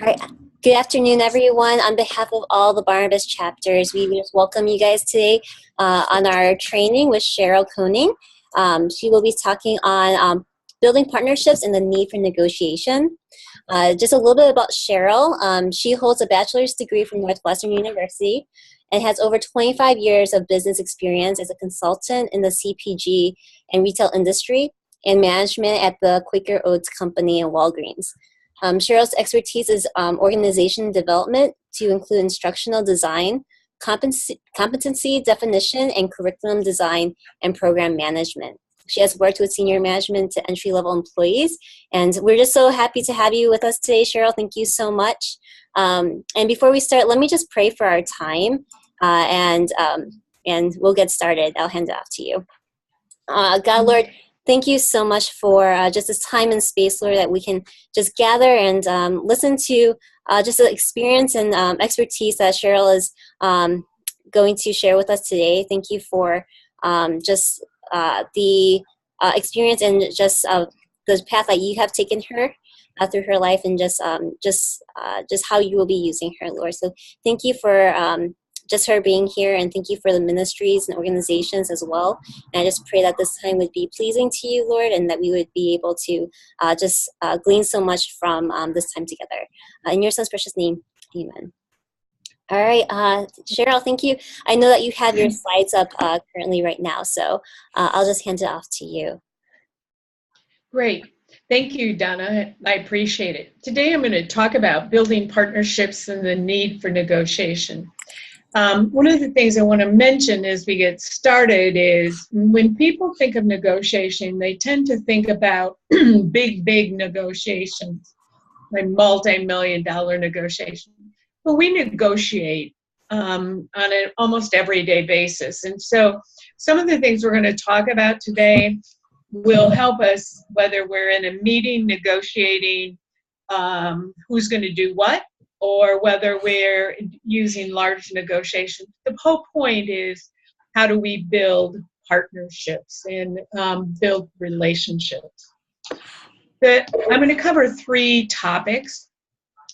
All right. Good afternoon, everyone. On behalf of all the Barnabas chapters, we just welcome you guys today on our training with Sheryl Koning. She will be talking on building partnerships and the need for negotiation. Just a little bit about Sheryl. She holds a bachelor's degree from Northwestern University and has over 25 years of business experience as a consultant in the CPG and retail industry and management at the Quaker Oats Company and Walgreens. Sheryl's expertise is organization development to include instructional design, competency definition, and curriculum design and program management. She has worked with senior management to entry-level employees, and we're just so happy to have you with us today, Sheryl. Thank you so much. And before we start, let me just pray for our time, and we'll get started. I'll hand it off to you. God, Lord, thank you so much for just this time and space, Lord, that we can just gather and listen to just the experience and expertise that Sheryl is going to share with us today. Thank you for just the experience and just the path that you have taken her through her life, and just how you will be using her, Lord. So thank you for just her being here, and thank you for the ministries and organizations as well. And I just pray that this time would be pleasing to you, Lord, and that we would be able to just glean so much from this time together. In your son's precious name, amen. All right, Sheryl, thank you. I know that you have your slides up currently right now, so I'll just hand it off to you. Great. Thank you, Donna. I appreciate it. Today I'm going to talk about building partnerships and the need for negotiation. One of the things I want to mention as we get started is when people think of negotiation, they tend to think about big negotiations, like multi-million-dollar negotiations. But we negotiate on an almost everyday basis. And so some of the things we're going to talk about today will help us, whether we're in a meeting negotiating who's going to do what, or whether we're using large negotiations. The whole point is, how do we build partnerships and build relationships? I'm going to cover 3 topics.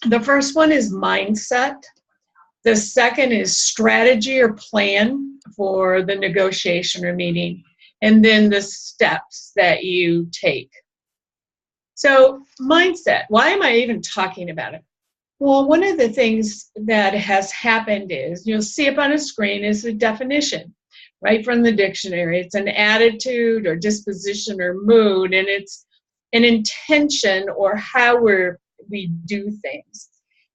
The first one is mindset. The second is strategy or plan for the negotiation or meeting, and then the steps that you take. So mindset, why am I even talking about it? Well, one of the things that has happened is, you'll see up on a screen is the definition, right from the dictionary. It's an attitude or disposition or mood, and it's an intention or how we do things.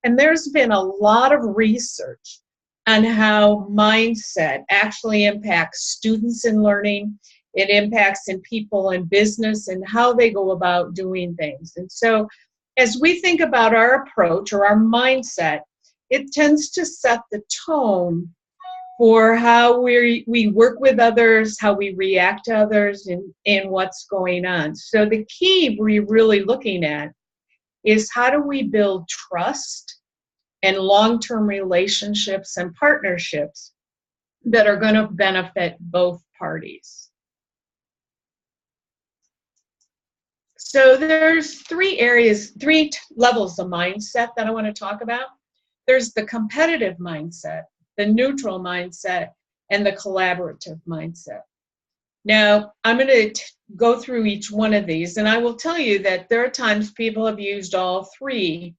And there's been a lot of research on how mindset actually impacts students in learning. It impacts in people in business and how they go about doing things. And so as we think about our approach or our mindset, it tends to set the tone for how we work with others, how we react to others, and what's going on. So the key we're really looking at is, how do we build trust and long-term relationships and partnerships that are going to benefit both parties. So there's 3 levels of mindset that I want to talk about. There's the competitive mindset, the neutral mindset, and the collaborative mindset. Now, I'm going to go through each one of these, and I will tell you that there are times people have used all 3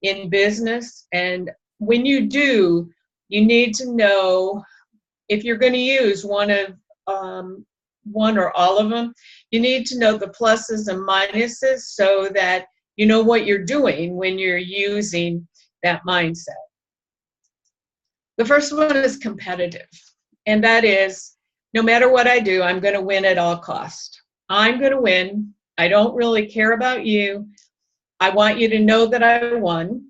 in business, and when you do, you need to know if you're going to use one or all of them. You need to know the pluses and minuses so that you know what you're doing when you're using that mindset. The first one is competitive, and that is, no matter what I do, I'm going to win at all costs. I'm going to win. I don't really care about you. I want you to know that I won.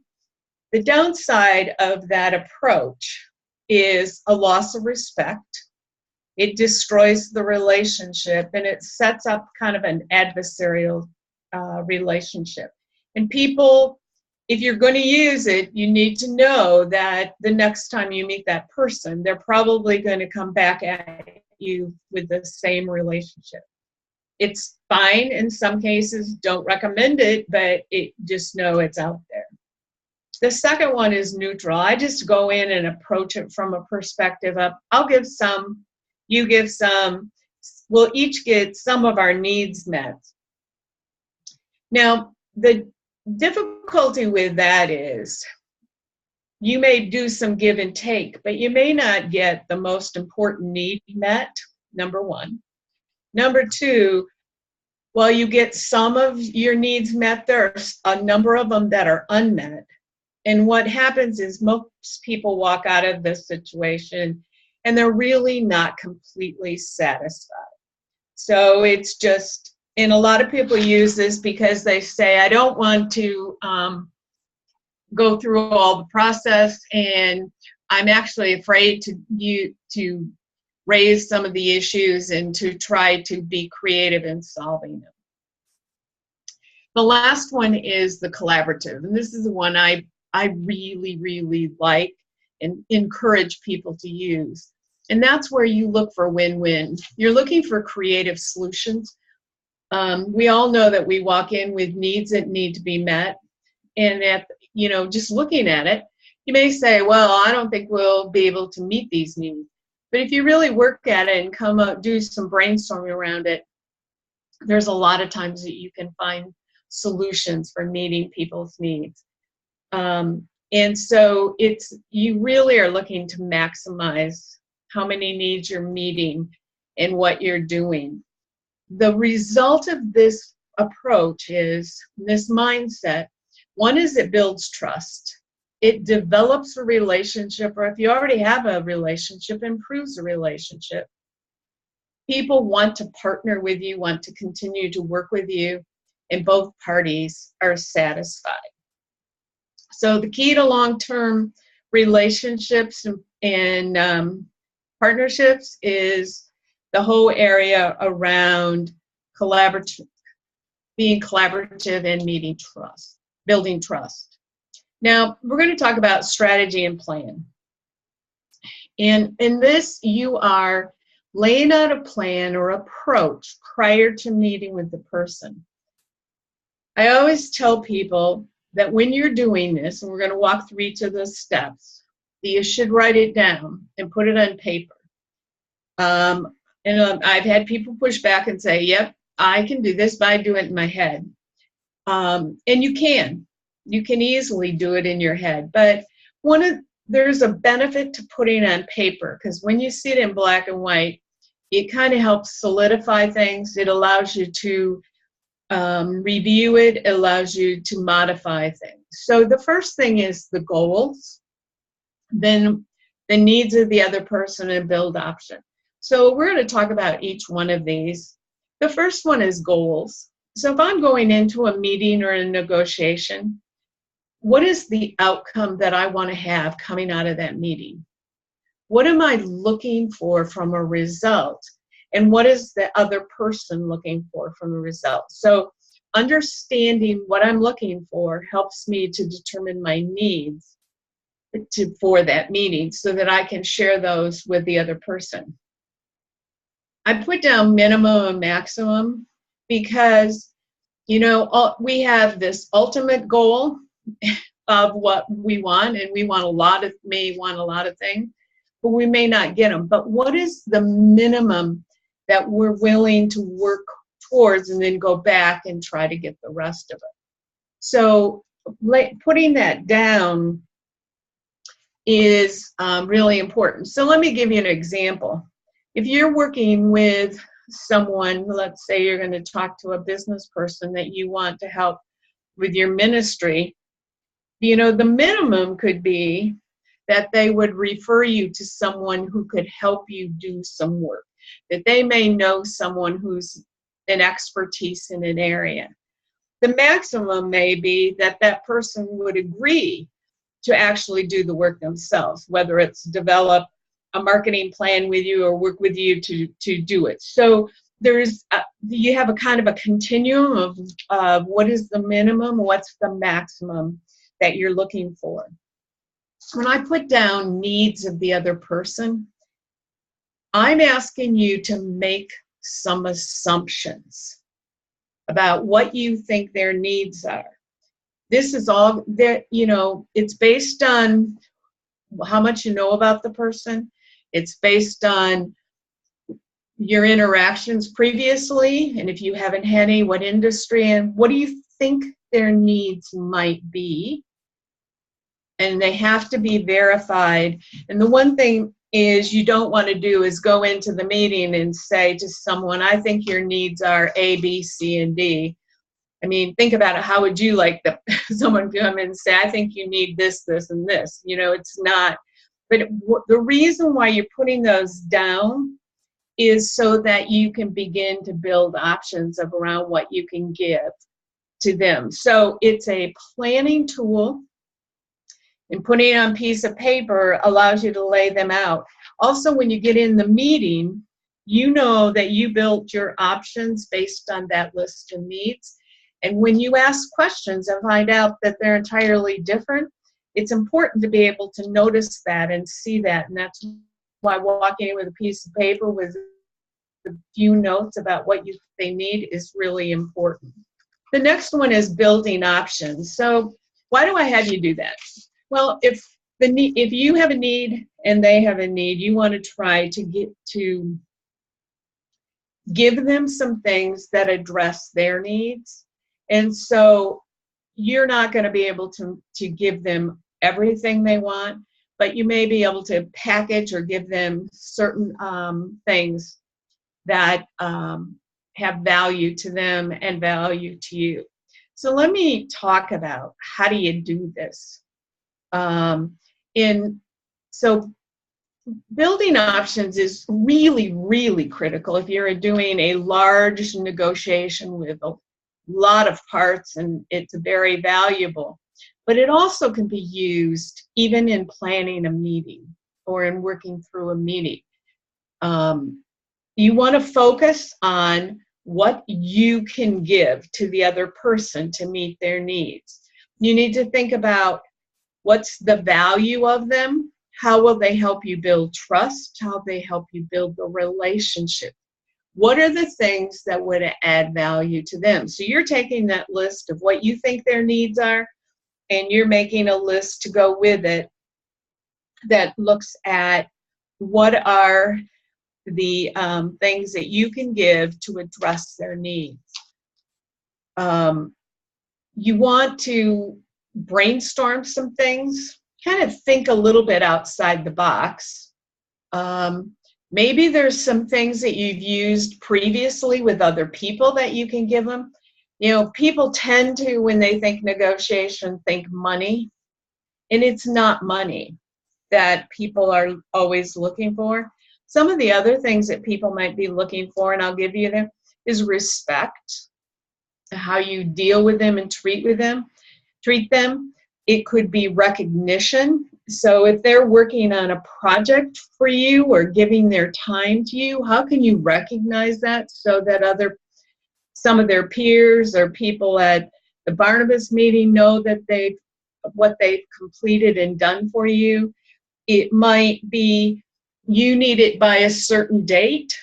The downside of that approach is a loss of respect. It destroys the relationship, and it sets up kind of an adversarial relationship. And people, if you're going to use it, you need to know that the next time you meet that person, they're probably going to come back at you with the same relationship. It's fine in some cases, don't recommend it, but just know it's out there. The second one is neutral. I just go in and approach it from a perspective of, I'll give some, you give some, we'll each get some of our needs met. Now, the difficulty with that is you may do some give and take, but you may not get the most important need met, number one. Number two, while you get some of your needs met, there's a number of them that are unmet. And what happens is most people walk out of this situation and they're really not completely satisfied. So it's just, and a lot of people use this because they say, I don't want to go through all the process, and I'm actually afraid to raise some of the issues and to try to be creative in solving them. The last one is the collaborative, and this is the one I really, really like and encourage people to use. And that's where you look for win-win. You're looking for creative solutions. We all know that we walk in with needs that need to be met. And just looking at it, you may say, well, I don't think we'll be able to meet these needs. But if you really work at it and come up, do some brainstorming around it, there's a lot of times that you can find solutions for meeting people's needs. And so you really are looking to maximize how many needs you're meeting and what you're doing. The result of this approach is this mindset. One is it builds trust. It develops a relationship, or if you already have a relationship, improves the relationship. People want to partner with you, want to continue to work with you, and both parties are satisfied. So the key to long-term relationships and partnerships is the whole area around being collaborative and meeting trust, building trust. Now, we're going to talk about strategy and plan. And in this, you are laying out a plan or approach prior to meeting with the person. I always tell people that when you're doing this, and we're going to walk through each of those steps, that you should write it down and put it on paper. I've had people push back and say, yep, I can do this, but I do it in my head. And you can easily do it in your head. But there's a benefit to putting it on paper, because when you see it in black and white, it kind of helps solidify things. It allows you to review it. It allows you to modify things. So the first thing is the goals, then the needs of the other person, and build option. So we're going to talk about each one of these. The first one is goals. So if I'm going into a meeting or a negotiation, what is the outcome that I want to have coming out of that meeting? What am I looking for from a result? And what is the other person looking for from a result? So understanding what I'm looking for helps me to determine my needs for that meeting so that I can share those with the other person. I put down minimum and maximum because, we have this ultimate goal of what we want, and we may want a lot of things, but we may not get them. But what is the minimum that we're willing to work towards, and then go back and try to get the rest of it? So putting that down is really important. So let me give you an example. If you're working with someone, let's say you're going to talk to a business person that you want to help with your ministry, the minimum could be that they would refer you to someone who could help you do some work, that they may know someone who's an expertise in an area. The maximum may be that that person would agree to actually do the work themselves, whether it's develop a marketing plan with you or work with you to do it. So you have a kind of a continuum of what is the minimum, what's the maximum that you're looking for. When I put down needs of the other person, I'm asking you to make some assumptions about what you think their needs are. this is all that, it's based on how much you know about the person. It's based on your interactions previously, and if you haven't had any, what industry, and what do you think their needs might be. And they have to be verified. And the one thing is you don't want to do is go into the meeting and say to someone, I think your needs are A, B, C, and D. I mean, think about it. How would you like someone come in and say, I think you need this, this, and this? It's not. But the reason why you're putting those down is so that you can begin to build options around what you can give to them. So it's a planning tool, and putting it on a piece of paper allows you to lay them out. Also, when you get in the meeting, you know that you built your options based on that list of needs. And when you ask questions and find out that they're entirely different, it's important to be able to notice that and see that. And that's why walking in with a piece of paper with a few notes about what they need is really important. The next one is building options. So why do I have you do that? Well, if you have a need and they have a need, you want to try to give them some things that address their needs. And so you're not going to be able to give them everything they want, but you may be able to package or give them certain things that have value to them and value to you. So let me talk about how do you do this. So building options is really, really critical if you're doing a large negotiation with a lot of parts, and it's very valuable. But it also can be used even in planning a meeting or in working through a meeting. You want to focus on what you can give to the other person to meet their needs. You need to think about what's the value of them, how will they help you build trust, how they help you build the relationship. What are the things that would add value to them? So you're taking that list of what you think their needs are, and you're making a list to go with it that looks at what are the things that you can give to address their needs. You want to brainstorm some things, kind of think a little bit outside the box. Maybe there's some things that you've used previously with other people that you can give them. People tend to, when they think negotiation, think money, and it's not money that people are always looking for. Some of the other things that people might be looking for, and I'll give you them, is respect, how you deal with them and treat them. It could be recognition. So if they're working on a project for you or giving their time to you, how can you recognize that so that some of their peers or people at the Barnabas meeting know that what they've completed and done for you? It might be you need it by a certain date,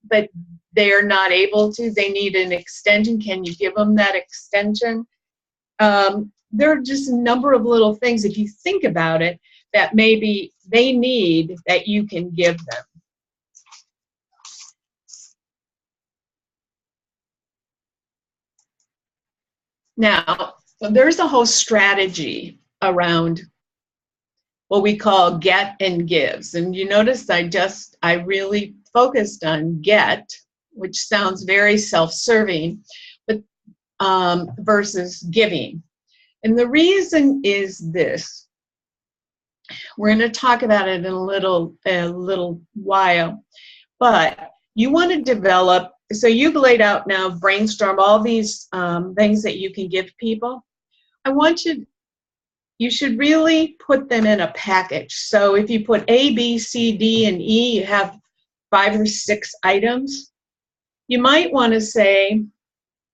but they're not able to. They need an extension. Can you give them that extension? There are just a number of little things, if you think about it, that maybe they need that you can give them. Now, there's a whole strategy around what we call get and gives. And you notice I really focused on get, which sounds very self-serving, but versus giving. And the reason is this. We're going to talk about it in a little while, but you want to develop, so you've laid out now, brainstorm all these things that you can give people. You should really put them in a package. So if you put A, B, C, D, and E, you have 5 or 6 items. You might want to say,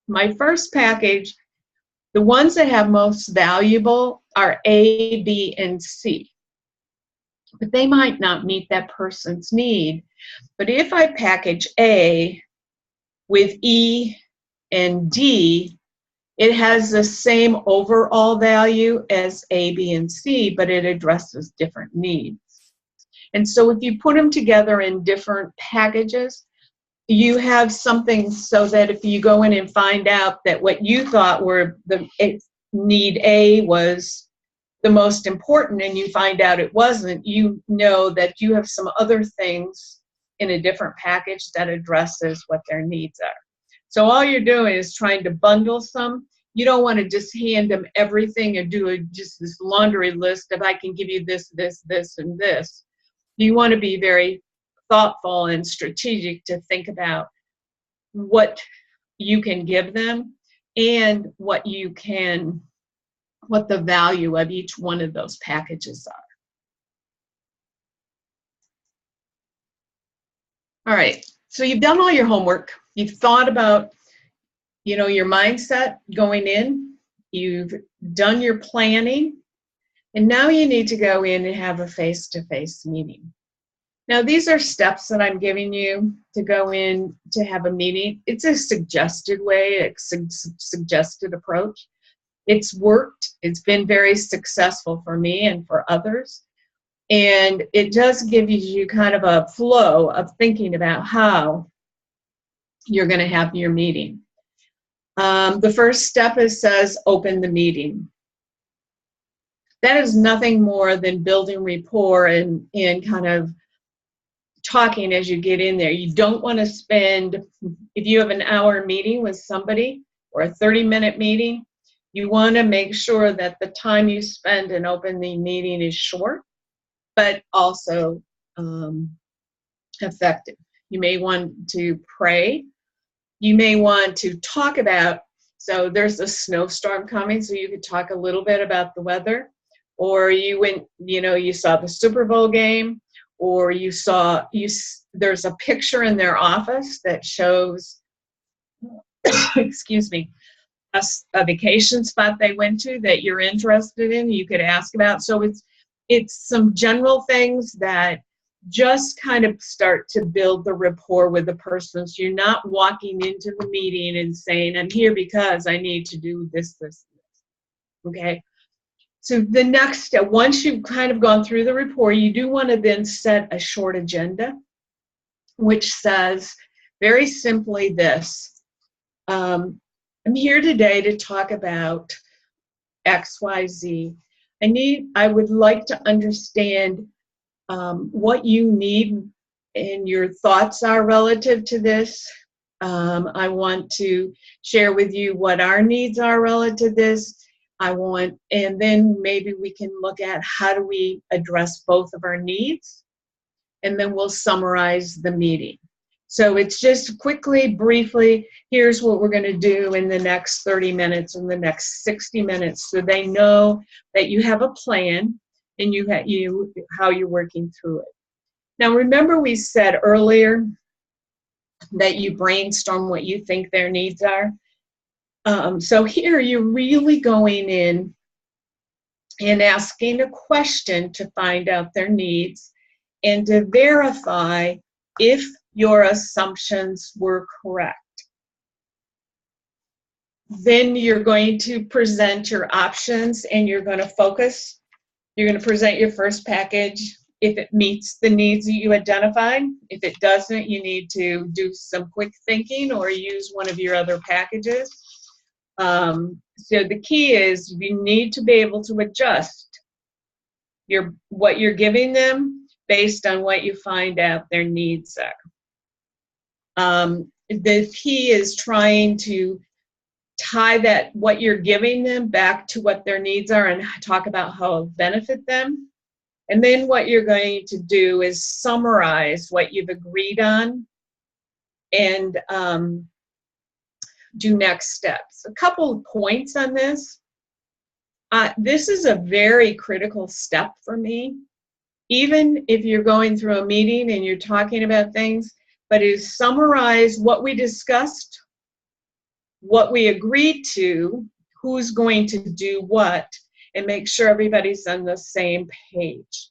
my first package, the ones that have most valuable are A, B, and C. But they might not meet that person's need. But if I package A with E and D, It has the same overall value as A, B, and C, but it addresses different needs. And so if you put them together in different packages, you have something so that if you go in and find out that what you thought were the need A was the most important and you find out it wasn't, you know that you have some other things in a different package that addresses what their needs are. So all you're doing is trying to bundle some. You don't want to just hand them everything and do just this laundry list of I can give you this, this, this, and this. You want to be very thoughtful and strategic to think about what you can give them and what the value of each one of those packages are. All right, so you've done all your homework. You've thought about, your mindset going in. You've done your planning. And now you need to go in and have a face-to-face meeting. Now, these are steps that I'm giving you to go in to have a meeting. It's a suggested way, a suggested approach. It's worked. It's been very successful for me and for others. And it does give you kind of a flow of thinking about how you're going to have your meeting. The first step says open the meeting. That is nothing more than building rapport and kind of talking as you get in there. You don't want to spend, if you have an hour meeting with somebody or a 30-minute meeting, you want to make sure that the time you spend in opening the meeting is short, but also effective. You may want to pray. You may want to talk about, so there's a snowstorm coming, so you could talk a little bit about the weather, or you went, you saw the Super Bowl game, or there's a picture in their office that shows, excuse me, a vacation spot they went to that you're interested in, you could ask about. So it's some general things that just kind of start to build the rapport with the person. So you're not walking into the meeting and saying, I'm here because I need to do this, this, this. Okay? So the next step, once you've kind of gone through the rapport, you do want to then set a short agenda, which says very simply this. I'm here today to talk about XYZ. I would like to understand what you need and your thoughts are relative to this. I want to share with you what our needs are relative to this. And then maybe we can look at how do we address both of our needs, and then we'll summarize the meeting. So it's just quickly, briefly, here's what we're going to do in the next 30 minutes, in the next 60 minutes, so they know that you have a plan and how you're working through it. Now, remember we said earlier that you brainstorm what you think their needs are. So here you're really going in and asking a question to find out their needs and to verify if your assumptions were correct. Then you're going to present your options and you're going to focus. You're going to present your first package if it meets the needs that you identified. If it doesn't, you need to do some quick thinking or use one of your other packages. So the key is you need to be able to adjust what you're giving them based on what you find out their needs are. The key is trying to tie what you're giving them back to what their needs are and talk about how it'll benefit them. And then what you're going to do is summarize what you've agreed on and do next steps. A couple of points on this. This is a very critical step for me. Even if you're going through a meeting and you're talking about things, but is summarize what we discussed, what we agreed to, who's going to do what, and make sure everybody's on the same page.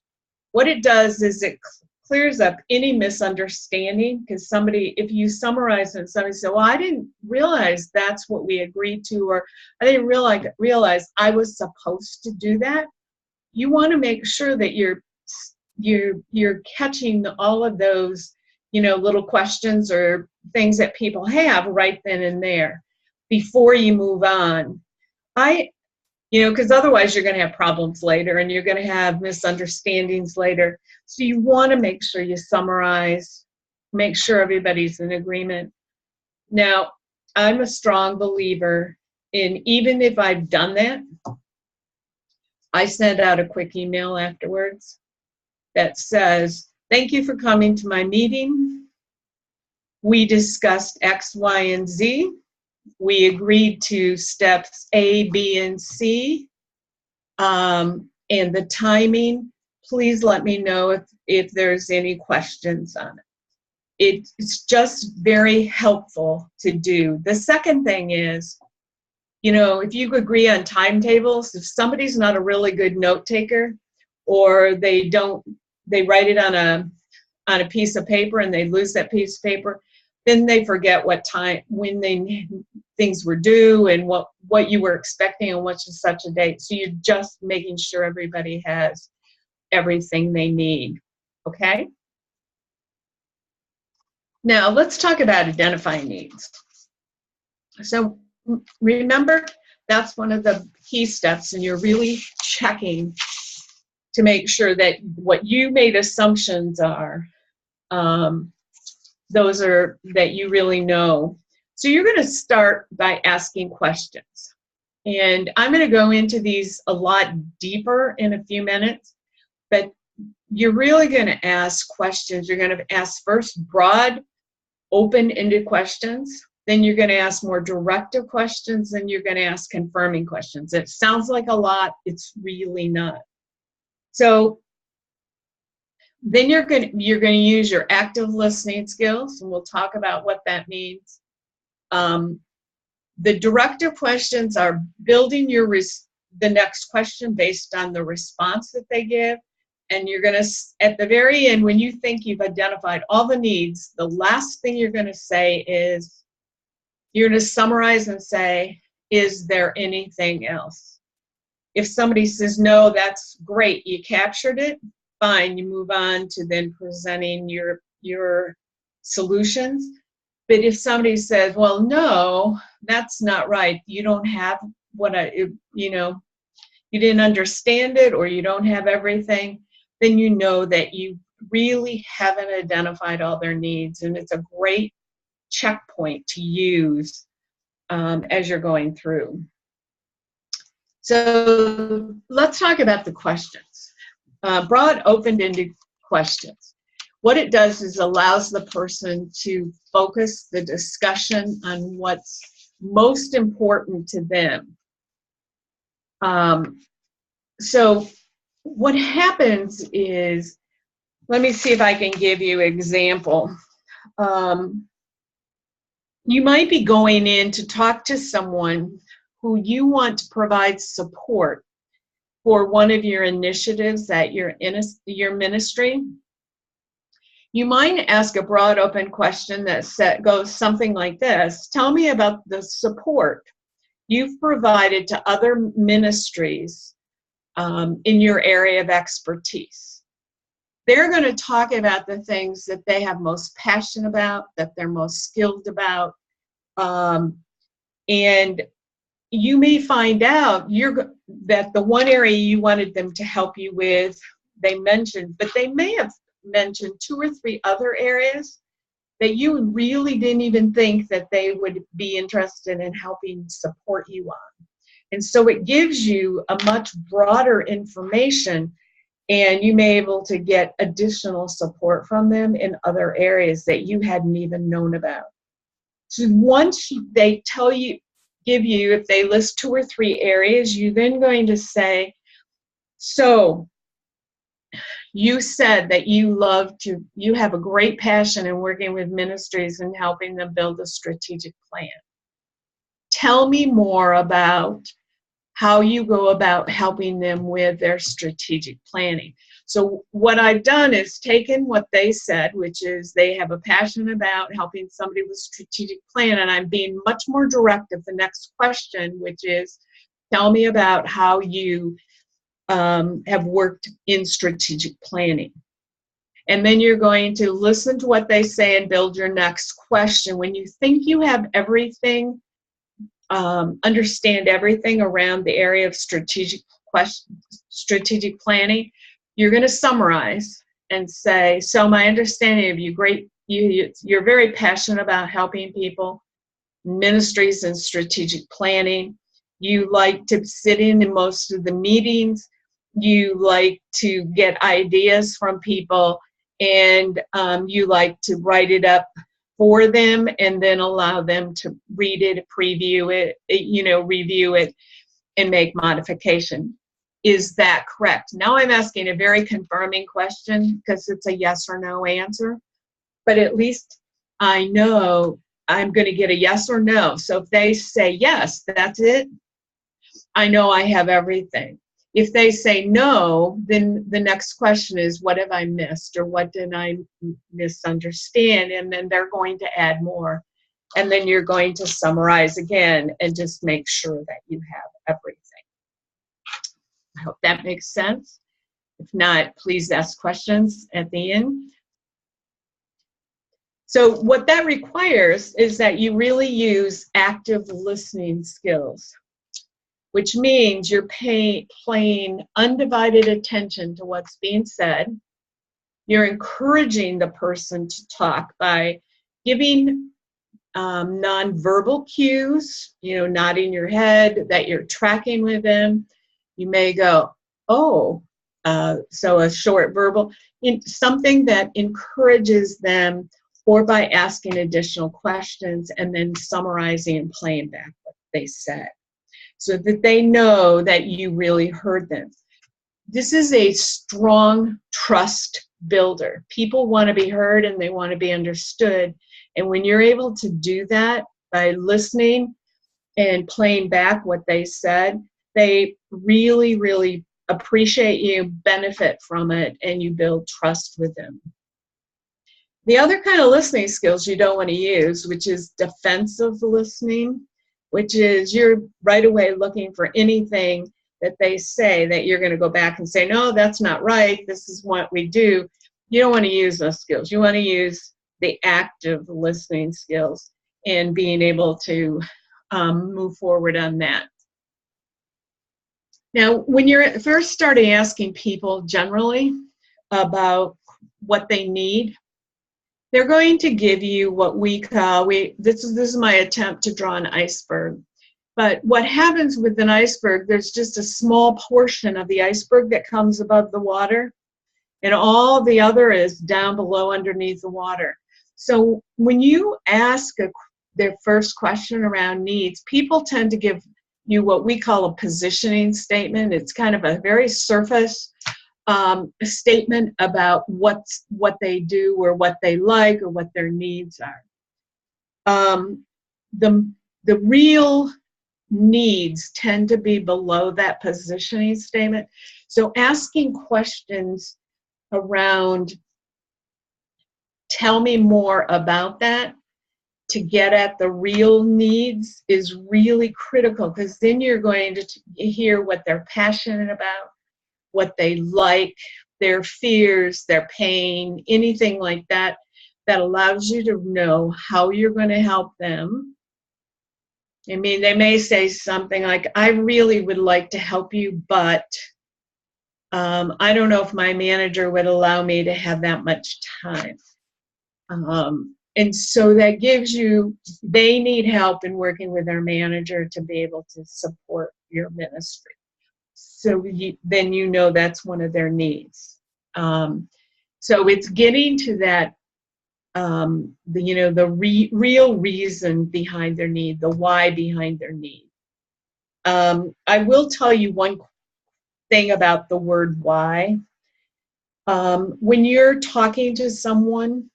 What it does is it clears up any misunderstanding, because somebody, if you summarize and somebody says, well, I didn't realize that's what we agreed to, or I didn't realize I was supposed to do that. You want to make sure that you're catching all of those, little questions or things that people have right then and there before you move on. Because otherwise you're going to have problems later and you're going to have misunderstandings later. So you want to make sure you summarize, make sure everybody's in agreement. Now, I'm a strong believer in, even if I've done that, I send out a quick email afterwards that says, thank you for coming to my meeting. We discussed X, Y, and Z. We agreed to steps A, B, and C, and the timing. Please let me know if there's any questions on it. It's just very helpful to do. The second thing is, if you agree on timetables, if somebody's not a really good note taker, or they write it on a piece of paper and they lose that piece of paper, then they forget what time, when things were due and what you were expecting and what's such a date. So you're just making sure everybody has everything they need, okay? Now let's talk about identifying needs. So remember, that's one of the key steps, and you're really checking to make sure that what you made assumptions are, those are that you really know. So you're going to start by asking questions. And I'm going to go into these a lot deeper in a few minutes, but you're really going to ask questions. You're going to ask first broad, open-ended questions. Then you're going to ask more directive questions. Then you're going to ask confirming questions. It sounds like a lot. It's really not. So then you're going to use your active listening skills, and we'll talk about what that means. The directive questions are building the next question based on the response that they give. And you're going to, at the very end, when you think you've identified all the needs, the last thing you're going to say is, you're going to summarize and say, is there anything else? If somebody says, no, that's great, you captured it, fine, you move on to then presenting your solutions. But if somebody says, well, no, that's not right, you don't have you didn't understand it, or you don't have everything, then you know that you really haven't identified all their needs. And it's a great checkpoint to use as you're going through. So let's talk about the questions. Broad, open-ended questions. What it does is allows the person to focus the discussion on what's most important to them. So what happens is, let me see if I can give you an example. You might be going in to talk to someone who you want to provide support for one of your initiatives at your ministry. You might ask a broad, open question that goes something like this: tell me about the support you've provided to other ministries in your area of expertise. They're going to talk about the things that they have most passion about, that they're most skilled about, and you may find out that the one area you wanted them to help you with, they mentioned, but they may have mentioned 2 or 3 other areas that you really didn't even think that they would be interested in helping support you on. And so it gives you a much broader information, and you may be able to get additional support from them in other areas that you hadn't even known about. So once they give you, if they list 2 or 3 areas, you're then going to say, so you said that you have a great passion in working with ministries and helping them build a strategic plan. Tell me more about how you go about helping them with their strategic planning. So what I've done is taken what they said, which is they have a passion about helping somebody with strategic plan, and I'm being much more direct of the next question, which is, tell me about how you have worked in strategic planning. And then you're going to listen to what they say and build your next question. When you think you have everything, understand everything around the area of strategic planning, you're going to summarize and say, so my understanding of you, you're very passionate about helping people, ministries and strategic planning. You like to sit in most of the meetings. You like to get ideas from people, and you like to write it up for them and then allow them to read it, preview it, review it, and make modification. Is that correct? Now I'm asking a very confirming question because it's a yes or no answer, but at least I know I'm going to get a yes or no. So if they say yes, that's it, I know I have everything. If they say no, then the next question is, what have I missed, or what did I misunderstand? And then they're going to add more. And then you're going to summarize again and just make sure that you have everything. I hope that makes sense. If not, please ask questions at the end. So what that requires is that you really use active listening skills, which means you're paying undivided attention to what's being said. You're encouraging the person to talk by giving nonverbal cues, nodding your head, that you're tracking with them. You may go, oh, so a short verbal, something that encourages them, or by asking additional questions and then summarizing and playing back what they said, so that they know that you really heard them. This is a strong trust builder. People want to be heard and they want to be understood. And when you're able to do that by listening and playing back what they said, they really, really appreciate you, benefit from it, and you build trust with them. The other kind of listening skills you don't want to use, which is defensive listening, which is you're right away looking for anything that they say that you're going to go back and say, no, that's not right, this is what we do. You don't want to use those skills. You want to use the active listening skills and being able to move forward on that. Now, when you're first starting asking people generally about what they need, they're going to give you what we call, this is my attempt to draw an iceberg. But what happens with an iceberg, there's just a small portion of the iceberg that comes above the water, and all the other is down below underneath the water. So when you ask their first question around needs, people tend to give you what we call a positioning statement. It's kind of a very surface statement about what they do or what they like or what their needs are. The real needs tend to be below that positioning statement. So asking questions around, tell me more about that, to get at the real needs is really critical, because then you're going to hear what they're passionate about, what they like, their fears, their pain, anything like that, that allows you to know how you're going to help them. I mean, they may say something like, I really would like to help you, but I don't know if my manager would allow me to have that much time. And so that gives you, they need help in working with their manager to be able to support your ministry. So then you know that's one of their needs. So it's getting to that, the real reason behind their need, the why behind their need. I will tell you one thing about the word why. When you're talking to someone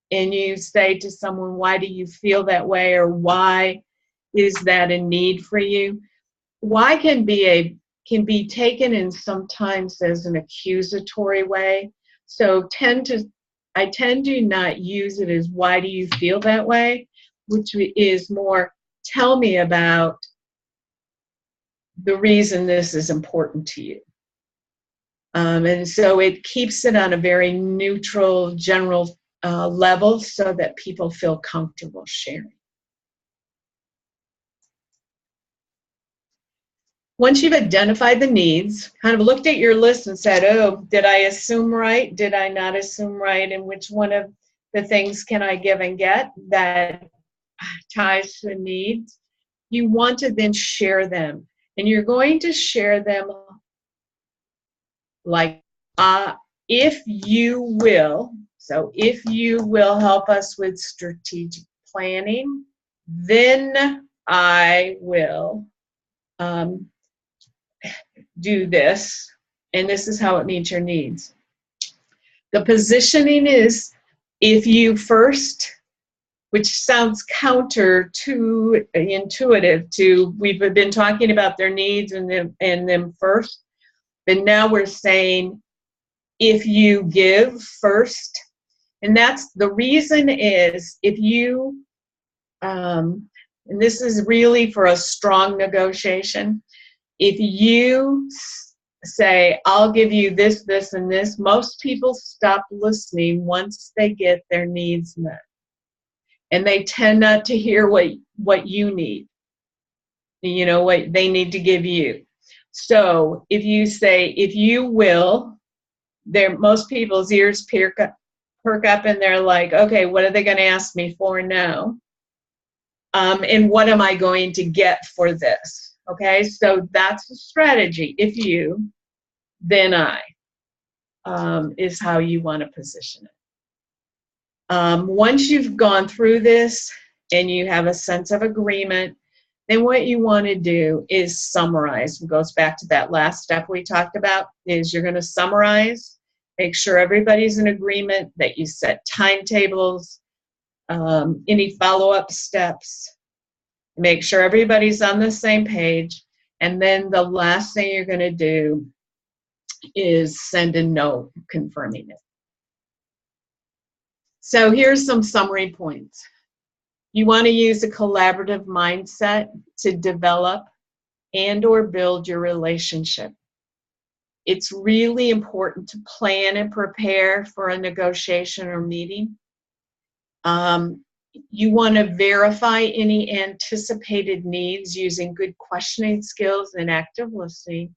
and you say to someone, why do you feel that way, or why is that a need for you? why can be taken in sometimes as an accusatory way. So I tend to not use it as why do you feel that way, which is more tell me about the reason this is important to you. And so it keeps it on a very neutral, general level so that people feel comfortable sharing. Once you've identified the needs, kind of looked at your list and said, oh, did I assume right? Did I not assume right? And which one of the things can I give and get that ties to the needs? You want to then share them. And you're going to share them like, if you will, so if you will help us with strategic planning, then I will do this, and this is how it meets your needs. The positioning is if you first, which sounds counter to intuitive to we've been talking about their needs and them first, but now we're saying if you give first, and that's the reason is if you and this is really for a strong negotiation. If you say, I'll give you this, this, and this, most people stop listening once they get their needs met. And they tend not to hear what you need, you know, what they need to give you. So if you say, if you will, most people's ears perk up and they're like, okay, what are they going to ask me for now? And what am I going to get for this? Okay, so that's the strategy. If you, then I, is how you want to position it. Once you've gone through this and you have a sense of agreement, then what you want to do is summarize. It goes back to that last step we talked about, is you're going to summarize, make sure everybody's in agreement, that you set timetables, any follow-up steps, make sure everybody's on the same page, and then the last thing you're going to do is send a note confirming it. So here's some summary points. You want to use a collaborative mindset to develop and or build your relationship. It's really important to plan and prepare for a negotiation or meeting. You want to verify any anticipated needs using good questioning skills and active listening.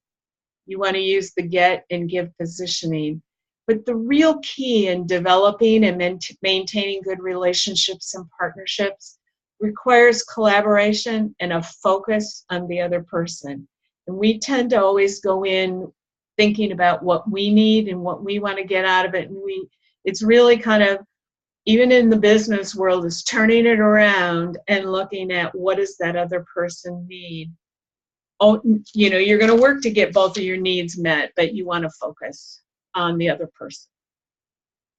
You want to use the get and give positioning. But the real key in developing and maintaining good relationships and partnerships requires collaboration and a focus on the other person. And we tend to always go in thinking about what we need and what we want to get out of it. And it's really kind of, even in the business world, is turning it around and looking at what does that other person need. Oh, you know, you're going to work to get both of your needs met, but you want to focus on the other person.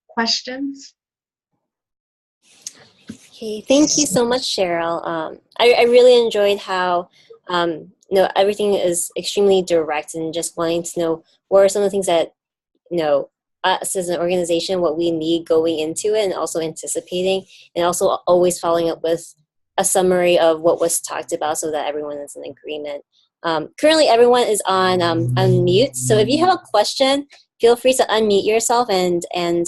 Questions? Okay, thank you so much, Cheryl. I really enjoyed how everything is extremely direct and just wanting to know what are some of the things that us as an organization, what we need going into it, and also anticipating, and also always following up with a summary of what was talked about so that everyone is in agreement. Currently, everyone is on mute, so if you have a question, feel free to unmute yourself and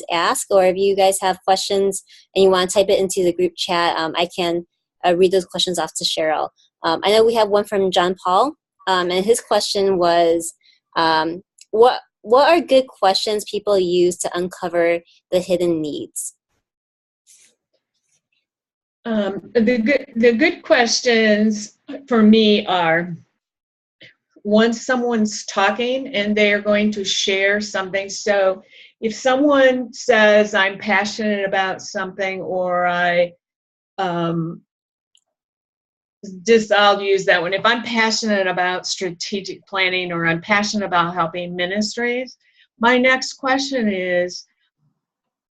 ask, or if you guys have questions and you want to type it into the group chat, I can read those questions off to Cheryl. I know we have one from John Paul, and his question was, what are good questions people use to uncover the hidden needs? The good questions for me are, once someone's talking and they are going to share something. So if someone says, I'm passionate about something, or I'll use that one. If I'm passionate about strategic planning, or I'm passionate about helping ministries, my next question is,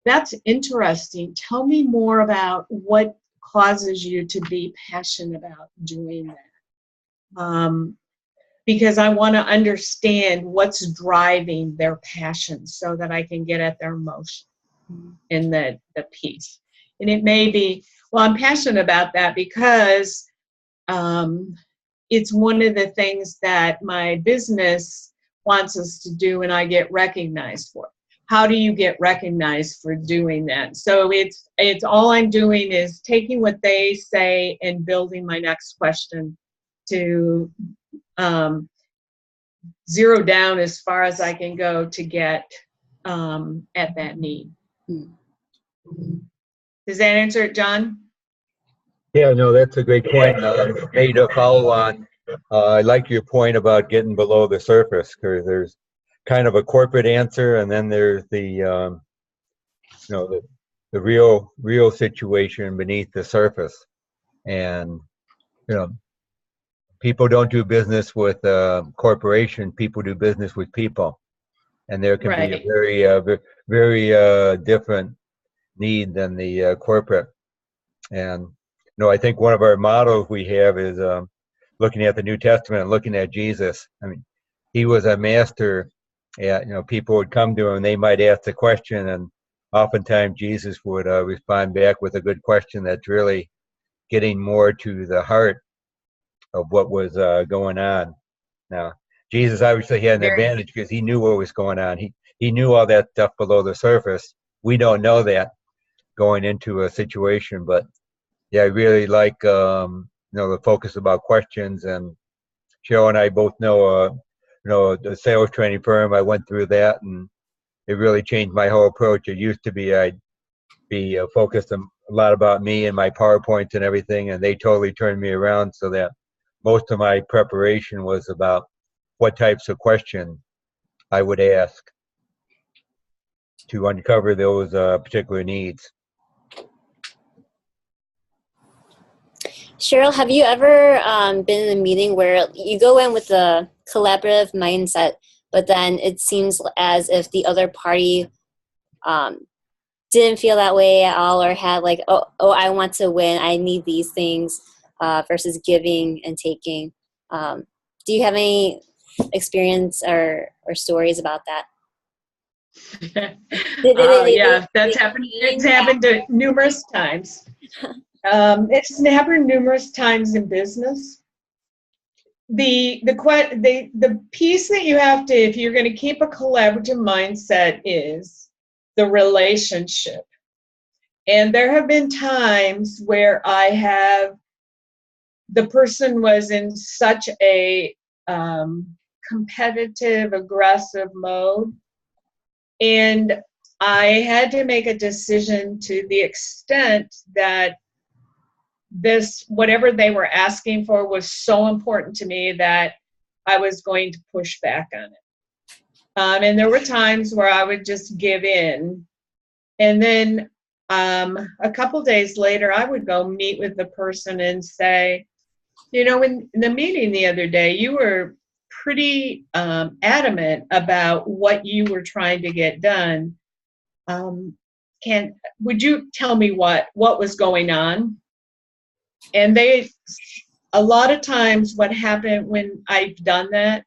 that's interesting. Tell me more about what causes you to be passionate about doing that. because I want to understand what's driving their passion so that I can get at their emotion in the piece. And it may be, well, I'm passionate about that because it's one of the things that my business wants us to do and I get recognized for. How do you get recognized for doing that? So it's all I'm doing is taking what they say and building my next question to zero down as far as I can go to get at that need. Does that answer it, John? Yeah, no, that's a great point. Maybe to follow on, I like your point about getting below the surface, because there's kind of a corporate answer, and then there's the the real situation beneath the surface. And people don't do business with corporation. People do business with people, and there can be a very different need than the corporate. And I think one of our models we have is looking at the New Testament and looking at Jesus. I mean, he was a master at, people would come to him and they might ask a question, and oftentimes Jesus would respond back with a good question that's really getting more to the heart of what was going on. Now, Jesus obviously had an advantage because he knew what was going on. He knew all that stuff below the surface. We don't know that going into a situation, but yeah, I really like the focus about questions. And Sheryl and I both know the sales training firm. I went through that, and it really changed my whole approach. It used to be I'd be focused a lot about me and my PowerPoints and everything, and they totally turned me around so that most of my preparation was about what types of questions I would ask to uncover those particular needs. Sheryl, have you ever been in a meeting where you go in with a collaborative mindset, but then it seems as if the other party didn't feel that way at all, or had like, oh, I want to win, I need these things, versus giving and taking? Do you have any experience or stories about that? Yeah, that's happened. It's happened numerous times. It's happened numerous times in business. The piece that you have to, if you're going to keep a collaborative mindset, is the relationship. And there have been times where the person was in such a competitive, aggressive mode, and I had to make a decision to the extent that whatever they were asking for was so important to me that I was going to push back on it. And there were times where I would just give in. And then a couple days later, I would go meet with the person and say, in the meeting the other day, you were pretty adamant about what you were trying to get done. Would you tell me what was going on? And a lot of times what happened when I've done that,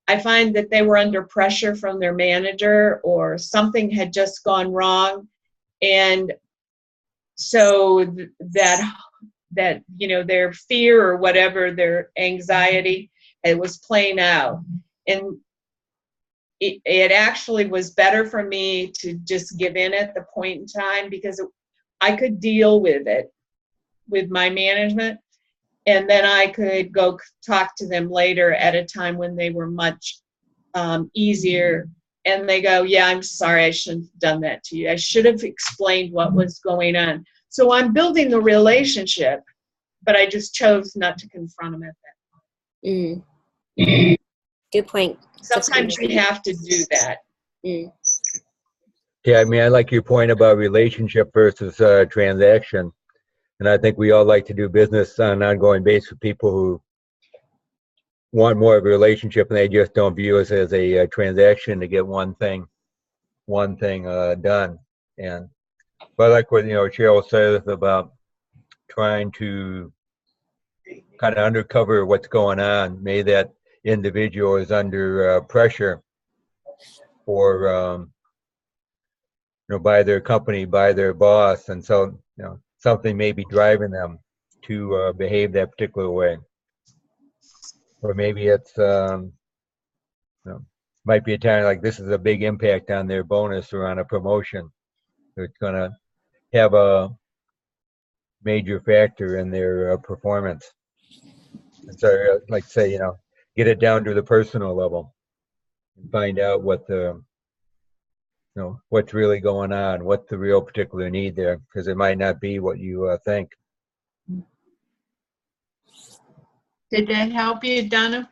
I find that they were under pressure from their manager, or something had just gone wrong. And so that their fear or whatever, their anxiety, it was playing out. And it actually was better for me to just give in at the point in time, because I could deal with it with my management, and then I could go talk to them later at a time when they were much easier, and they go, yeah, I'm sorry, I shouldn't have done that to you. I should have explained what was going on. So I'm building the relationship, but I just chose not to confront them at that point. Good point. Sometimes you have to do that. Yeah, I mean, I like your point about relationship versus transaction. And I think we all like to do business on an ongoing basis with people who want more of a relationship, and they just don't view us as a transaction to get one thing done. And but I like what Sheryl says about trying to kind of undercover what's going on. Maybe that individual is under pressure for by their company, by their boss, and so something may be driving them to behave that particular way, or maybe it's might be a time like this is a big impact on their bonus or on a promotion. So it's going to have a major factor in their performance. And so, like say, get it down to the personal level and find out what what's really going on, what's the real particular need there, because it might not be what you think. Did that help you, Donna?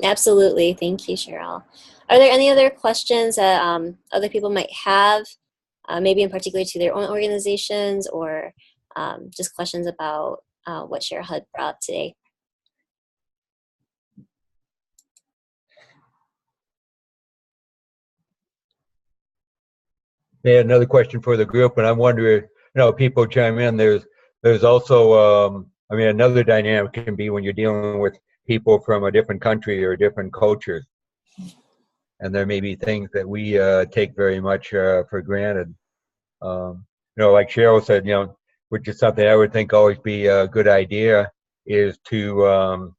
Absolutely. Thank you, Sheryl. Are there any other questions that other people might have, maybe in particular to their own organizations, or just questions about what Sheryl had brought up today? Yeah, another question for the group, and I'm wondering, people chime in. There's also, another dynamic can be when you're dealing with people from a different country or different cultures, and there may be things that we take very much for granted. Like Sheryl said, which is something I would think always be a good idea, is to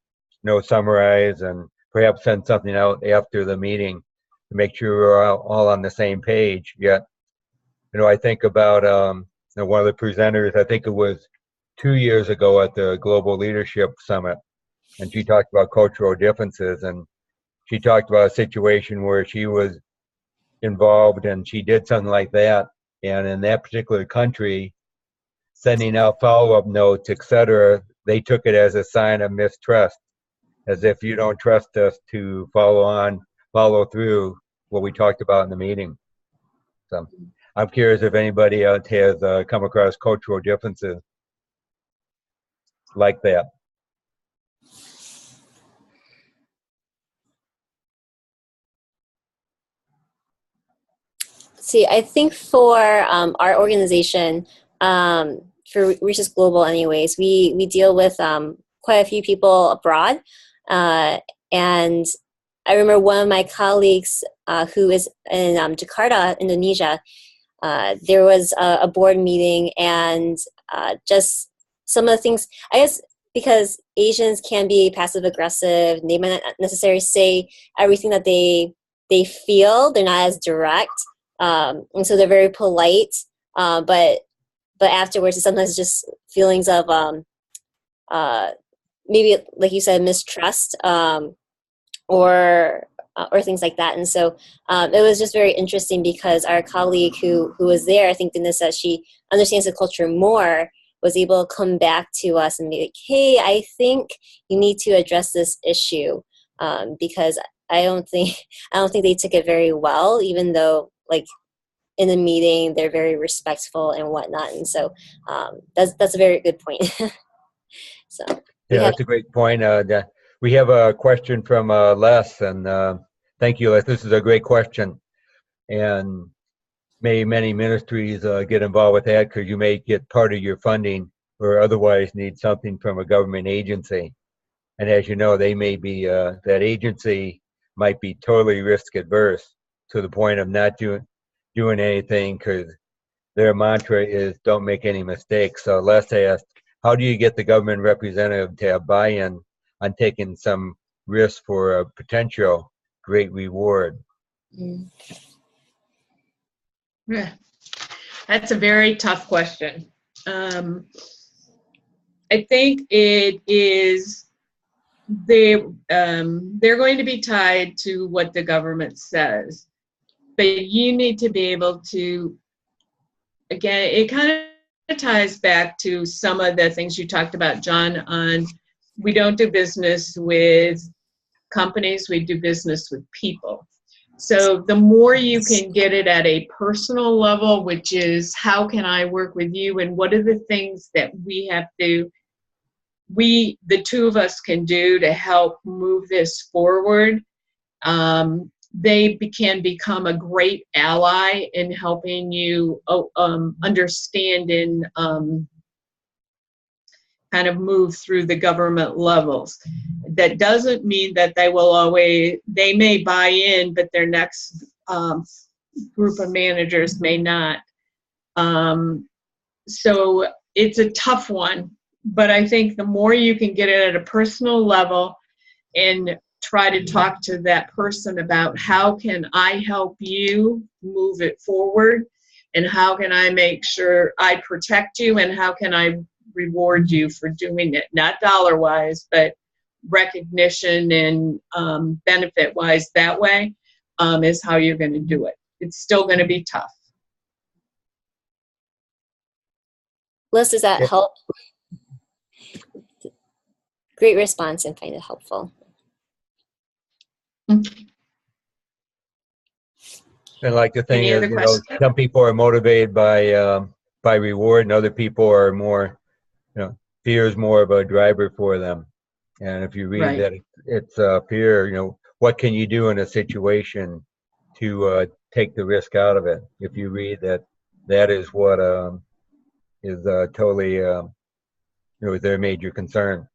summarize and perhaps send something out after the meeting to make sure we're all on the same page. Yet, I think about one of the presenters, I think it was 2 years ago at the Global Leadership Summit, and she talked about cultural differences, and she talked about a situation where she was involved and she did something like that, and in that particular country, sending out follow-up notes, etc., they took it as a sign of mistrust, as if you don't trust us to follow through what we talked about in the meeting. So I'm curious if anybody else has come across cultural differences like that. See, I think for our organization, for Reaches Global anyways, we deal with quite a few people abroad. And I remember one of my colleagues who is in Jakarta, Indonesia, there was a board meeting, and just some of the things, I guess because Asians can be passive aggressive, they might not necessarily say everything that they feel, they're not as direct. And so they're very polite, but afterwards, it's sometimes just feelings of maybe, like you said, mistrust, or things like that. And so it was just very interesting because our colleague who was there, I think Denise said she understands the culture more, was able to come back to us and be like, hey, I think you need to address this issue, because I don't think they took it very well, even though like in the meeting they're very respectful and whatnot. And so that's a very good point. So yeah, that's a great point. We have a question from Les, and thank you, Les. This is a great question, and many ministries get involved with that because you may get part of your funding or otherwise need something from a government agency. And as you know, they may be, that agency might be totally risk adverse to the point of not doing anything because their mantra is don't make any mistakes. So Les asked, how do you get the government representative to have buy-in on taking some risk for a potential great reward? Yeah, that's a very tough question. I think it is they're going to be tied to what the government says, but you need to be able to, again, it kind of ties back to some of the things you talked about, John, on we don't do business with companies, we do business with people. So the more you can get it at a personal level, which is how can I work with you and what are the things that the two of us can do to help move this forward, they can become a great ally in helping you understand and kind of move through the government levels. That doesn't mean that they may buy in, but their next group of managers may not. So it's a tough one, but I think the more you can get it at a personal level and try to talk to that person about how can I help you move it forward, and how can I make sure I protect you, and how can I reward you for doing it, not dollar-wise, but recognition and benefit-wise. That way is how you're going to do it. It's still going to be tough. Liz, does that help? Great response and find it helpful. And like the thing is, you know, some people are motivated by reward, and other people are more, you know, fear is more of a driver for them. And if you read that it's fear, you know, what can you do in a situation to take the risk out of it? If you read that, that is what is totally, you know, their major concern.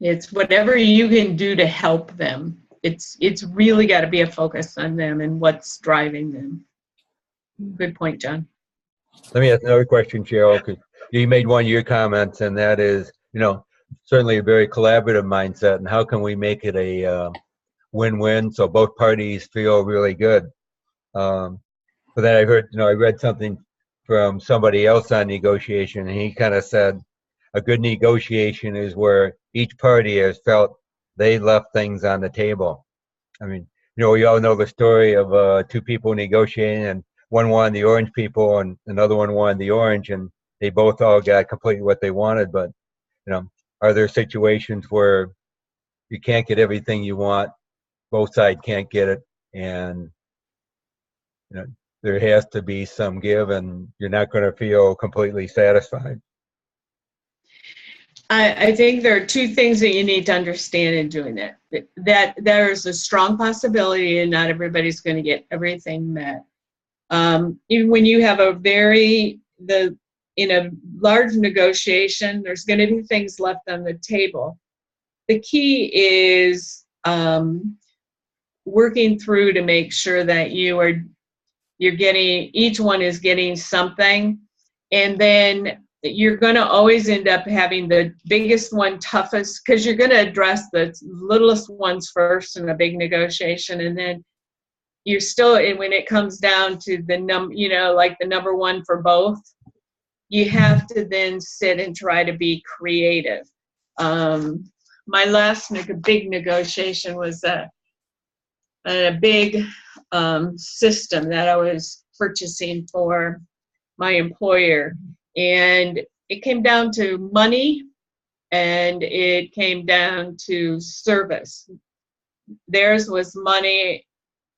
It's whatever you can do to help them. It's really got to be a focus on them and what's driving them. Good point, John. Let me ask another question, Sheryl, because you made one of your comments, and that is, you know, certainly a very collaborative mindset, and how can we make it a win-win so both parties feel really good? But then I heard, you know, I read something from somebody else on negotiation, and he kind of said a good negotiation is where each party has felt they left things on the table. I mean, you know, we all know the story of two people negotiating, and one wanted the orange people and another one wanted the orange, and they both all got completely what they wanted. But, you know, are there situations where you can't get everything you want, both sides can't get it, and, you know, there has to be some give, and you're not going to feel completely satisfied? I think there are two things that you need to understand in doing that. That there's a strong possibility and not everybody's going to get everything met. Even when you have in a large negotiation, there's going to be things left on the table. The key is working through to make sure that you're getting, each one is getting something, and then you're going to always end up having the biggest one toughest, because you're going to address the littlest ones first in a big negotiation, and then you're still, and when it comes down to the like the number one for both, you have to then sit and try to be creative. My last big negotiation was a big system that I was purchasing for my employer, and it came down to money and it came down to service. Theirs was money,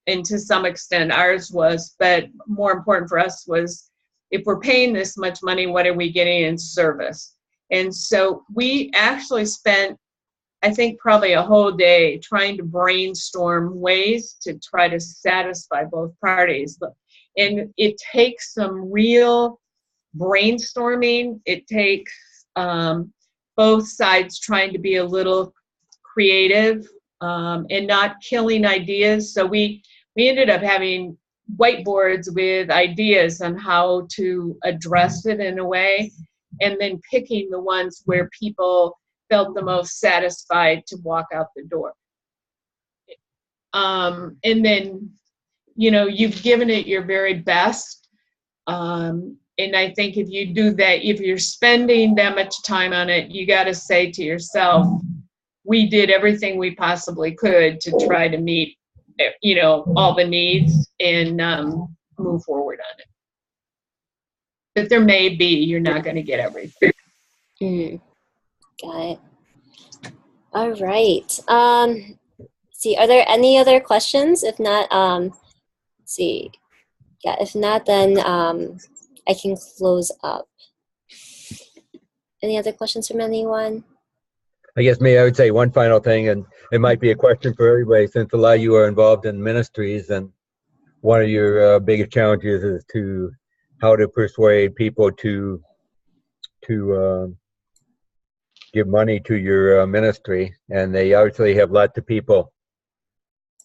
and to some extent ours was, but more important for us was, if we're paying this much money, what are we getting in service? And so we actually spent, I think, probably a whole day trying to brainstorm ways to try to satisfy both parties. And it takes some real brainstorming. It takes both sides trying to be a little creative and not killing ideas. So we ended up having whiteboards with ideas on how to address it in a way, and then picking the ones where people felt the most satisfied to walk out the door. And then, you know, you've given it your very best. And I think if you do that, if you're spending that much time on it, you got to say to yourself, we did everything we possibly could to try to meet, you know, all the needs and move forward on it. But there may be, you're not going to get everything. Got it. All right. See, are there any other questions? If not, see. Yeah, if not, then I can close up. Any other questions from anyone? I guess I would say one final thing, and it might be a question for everybody, since a lot of you are involved in ministries, and one of your biggest challenges is to how to persuade people to give money to your ministry, and they obviously have lots of people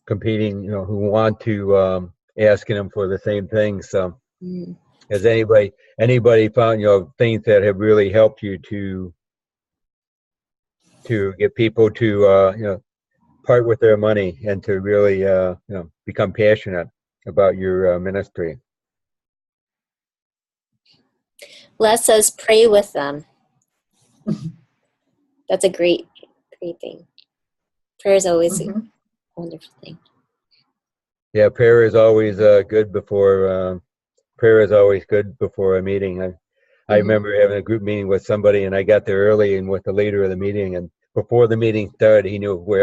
competing, who want to asking them for the same thing. So, has anybody found things that have really helped you to get people to part with their money and to really become passionate about your ministry? Les says, pray with them. That's a great thing. Prayer is always a wonderful thing. Yeah, prayer is always good before. Prayer is always good before a meeting. I remember having a group meeting with somebody, and I got there early and with the leader of the meeting, and before the meeting started, he knew where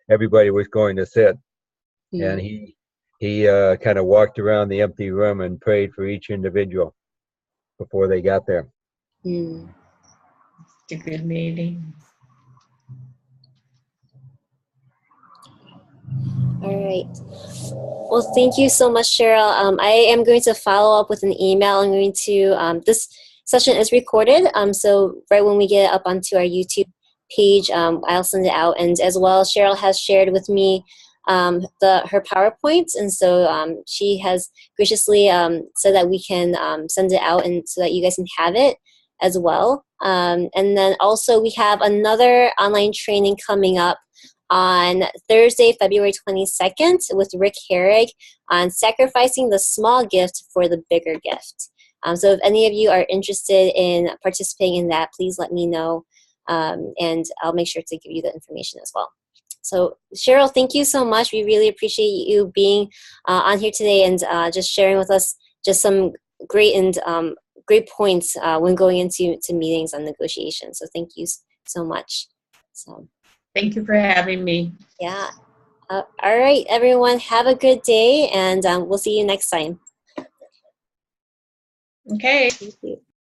everybody was going to sit, and he kind of walked around the empty room and prayed for each individual before they got there. It's a good meeting. All right. Well, thank you so much, Sheryl. I am going to follow up with an email. I'm going to, this session is recorded, so right when we get it up onto our YouTube page, I'll send it out. And as well, Sheryl has shared with me her PowerPoint, and so she has graciously said that we can send it out and so that you guys can have it as well. And then also we have another online training coming up on Thursday, February 22nd with Rick Herrig on sacrificing the small gift for the bigger gift. So if any of you are interested in participating in that, please let me know, and I'll make sure to give you the information as well. So Sheryl, thank you so much. We really appreciate you being on here today and just sharing with us just some great great points when going into meetings on negotiations. So thank you so much. So. Thank you for having me. Yeah. All right, everyone. Have a good day, and we'll see you next time. Okay. Thank you.